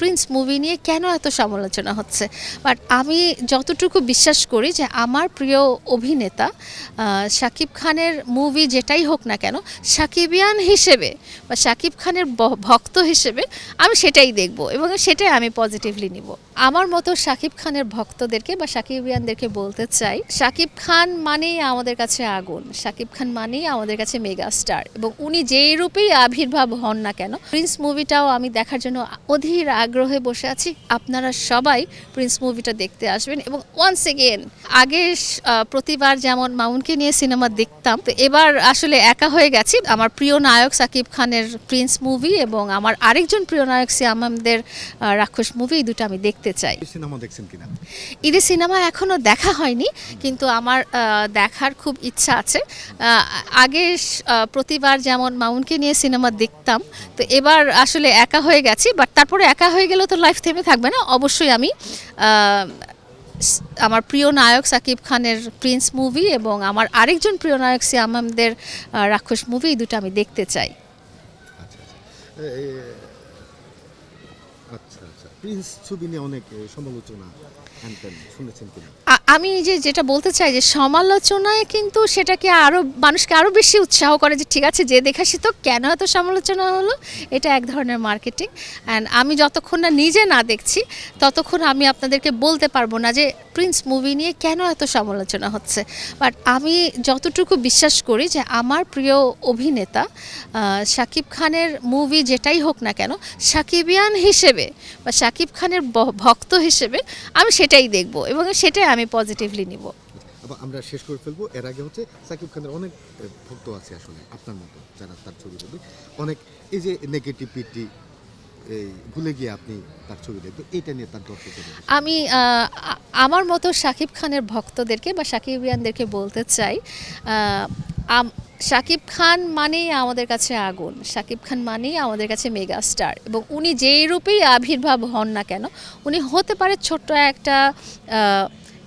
Prince movie নিয়ে কেন এত সমালোচনা হচ্ছে, বাট আমি যতটুকু বিশ্বাস করি যে আমার প্রিয় অভিনেতা শাকিব খানের মুভি যেটাই হোক না কেন, সাকিবিয়ান হিসেবে বা শাকিব খানের ভক্ত হিসেবে আমি সেটাই দেখব এবং সেটাই আমি পজিটিভলি নিব। আমার মতো শাকিব খানের ভক্তদেরকে বা সাকিবিয়ানদেরকে বলতে চাই, শাকিব খান মানেই আমাদের কাছে আগুন, শাকিব খান মানেই আমাদের কাছে মেগা স্টার, এবং উনি যেই রূপেই আবির্ভাব হন না কেন, প্রিন্স মুভিটাও আমি দেখার জন্য অধীর আগ্রহে বসে আছি। আপনারা সবাই প্রিন্স মুভিটা দেখতে আসবেন এবং ওয়ান্স এগেন, আগে প্রতিবার যেমন মামুনকে নিয়ে সিনেমা দেখতাম, তো এবার আসলে একা হয়ে গেছি। আমার প্রিয় নায়ক শাকিব খানের প্রিন্স মুভি এবং আমার আরেকজন প্রিয় নায়ক সিয়াম আহমেদের রাক্ষস মুভি, এই দুটো আমি দেখতে চাই। সিনেমা দেখছেন কিনা? ঈদের সিনেমা এখনো দেখা হয়নি, কিন্তু আমার দেখার খুব ইচ্ছা আছে। আগে প্রতিবার যেমন মামুনকে নিয়ে সিনেমা দেখতাম, তো এবার আসলে একা হয়ে গেছি, বাট তারপরে একা হয়ে গেলেও তো লাইফ থেমে থাকবে না, অবশ্যই আমি আমার প্রিয় নায়ক শাকিব খানের প্রিন্স মুভি এবং আমার আরেকজন প্রিয় নায়ক সিয়াম আহমেদের রাক্ষস মুভি, এই দুটো আমি দেখতে চাই। আচ্ছা আচ্ছা আচ্ছা, প্রিন্স ছবি নিয়ে অনেক সমালোচনা শুনেছেন কিনা? আমি যেটা বলতে চাই যে সমালোচনায় কিন্তু সেটাকে আরও মানুষকে আরও বেশি উৎসাহ করে যে ঠিক আছে, যে দেখাসি তো কেন এত সমালোচনা হলো, এটা এক ধরনের মার্কেটিং। অ্যান্ড আমি যতক্ষণ না নিজে না দেখছি ততক্ষণ আমি আপনাদেরকে বলতে পারবো না যে প্রিন্স মুভি নিয়ে কেন এত সমালোচনা হচ্ছে, বাট আমি যতটুকু বিশ্বাস করি যে আমার প্রিয় অভিনেতা শাকিব খানের মুভি যেটাই হোক না কেন, সাকিবিয়ান হিসেবে বা শাকিব খানের ভক্ত হিসেবে আমি সেটাই দেখব এবং সেটাই আমি পজিটিভলি নিব। আবার আমরা শেষ করে ফেলবো, এর আগে হচ্ছে সাকিব খানের অনেক ভক্ত আছে আসলে আপনার মতো, যারা তার ছবি দেখবে অনেক, এই যে নেগেটিভিটি এই ভুলে গিয়ে আপনি তার ছবি দেখবেন, এটা নিয়ে তার দর্শকদের আমি আমার মতো শাকিব খানের ভক্তদেরকে বা সাকিবিয়ানদেরকে বলতে চাই, শাকিব খান মানেই আমাদের কাছে আগুন, শাকিব খান মানেই আমাদের কাছে মেগা স্টার, এবং উনি যেই রূপেই আবির্ভাব হন না কেন, উনি হতে পারে ছোট্ট একটা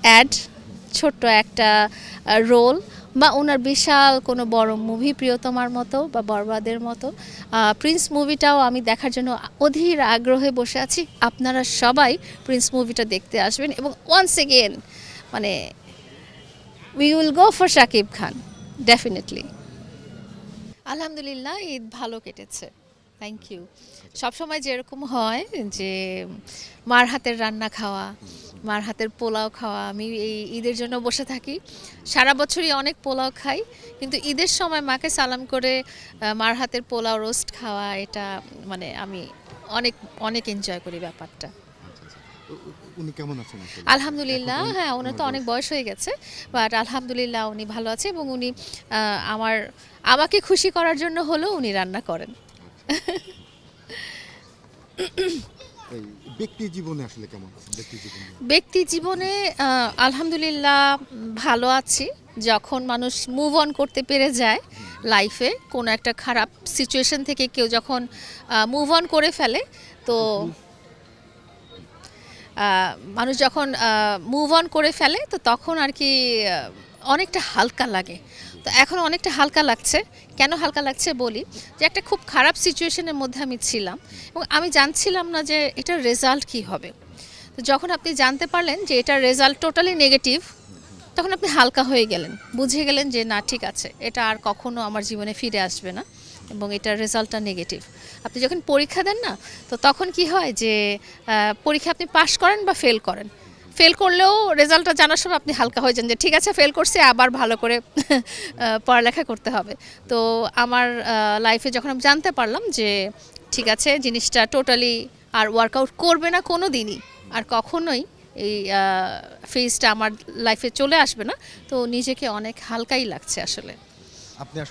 অ্যাড, ছোট্ট একটা রোল, বা ওনার বিশাল কোনো বড় মুভি প্রিয়তমার মতো বা বরবাদের মতো। প্রিন্স মুভিটাও আমি দেখার জন্য অধীর আগ্রহে বসে আছি। আপনারা সবাই প্রিন্স মুভিটা দেখতে আসবেন এবং ওয়ান্স এগেন, মানে we will go for Shakib Khan definitely. আলহামদুলিল্লাহ, ঈদ ভালো কেটেছে, থ্যাংক ইউ। সবসময় যেরকম হয় যে মার হাতের রান্না খাওয়া, মার হাতের পোলাও খাওয়া, আমি এই ঈদের জন্য বসে থাকি। সারা বছরই অনেক পোলাও খাই, কিন্তু ঈদের সময় মাকে সালাম করে মার হাতের পোলাও রোস্ট খাওয়া, এটা মানে আমি অনেক অনেক এনজয় করি ব্যাপারটা। উনি কেমন আছেন আসলে? আলহামদুলিল্লাহ, হ্যাঁ, ওনার তো অনেক বয়স হয়ে গেছে, বাট আলহামদুলিল্লাহ উনি ভালো আছে এবং উনি আমাকে খুশি করার জন্য হলেও উনি রান্না করেন। এই ব্যক্তি জীবনে আসলে কেমন আছেন? ব্যক্তি জীবনে আলহামদুলিল্লাহ ভালো আছি। যখন মানুষ মুভ অন করতে পেরে যায় লাইফে, কোনো একটা খারাপ সিচুয়েশন থেকে কেউ যখন মুভ অন করে ফেলে, তো মানুষ যখন মুভ অন করে ফেলে তো তখন আর কি অনেকটা হালকা লাগে। তো এখন অনেকটা হালকা লাগছে। কেন হালকা লাগছে বলি, যে একটা খুব খারাপ সিচুয়েশনের মধ্যে আমি ছিলাম এবং আমি জানছিলাম না যে এটার রেজাল্ট কী হবে। তো যখন আপনি জানতে পারলেন যে এটার রেজাল্ট টোটালি নেগেটিভ, তখন আপনি হালকা হয়ে গেলেন, বুঝে গেলেন যে না ঠিক আছে, এটা আর কখনো আমার জীবনে ফিরে আসবে না এবং এটার রেজাল্টটা নেগেটিভ। আপনি যখন পরীক্ষা দেন না, তো তখন কি হয় যে পরীক্ষা আপনি পাশ করেন বা ফেল করেন, ফেল করলেও রেজাল্টটা জানার সময় আপনি হালকা হয়ে যান যে ঠিক আছে ফেল করছে, আবার ভালো করে পড়ালেখা করতে হবে। তো আমার লাইফে যখন আমি জানতে পারলাম যে ঠিক আছে জিনিসটা টোটালি আর ওয়ার্কআউট করবে না কোনো দিনই, আর কখনোই এই ফেজটা আমার লাইফে চলে আসবে না, তো নিজেকে অনেক হালকাই লাগছে আসলে। আপনি আসলে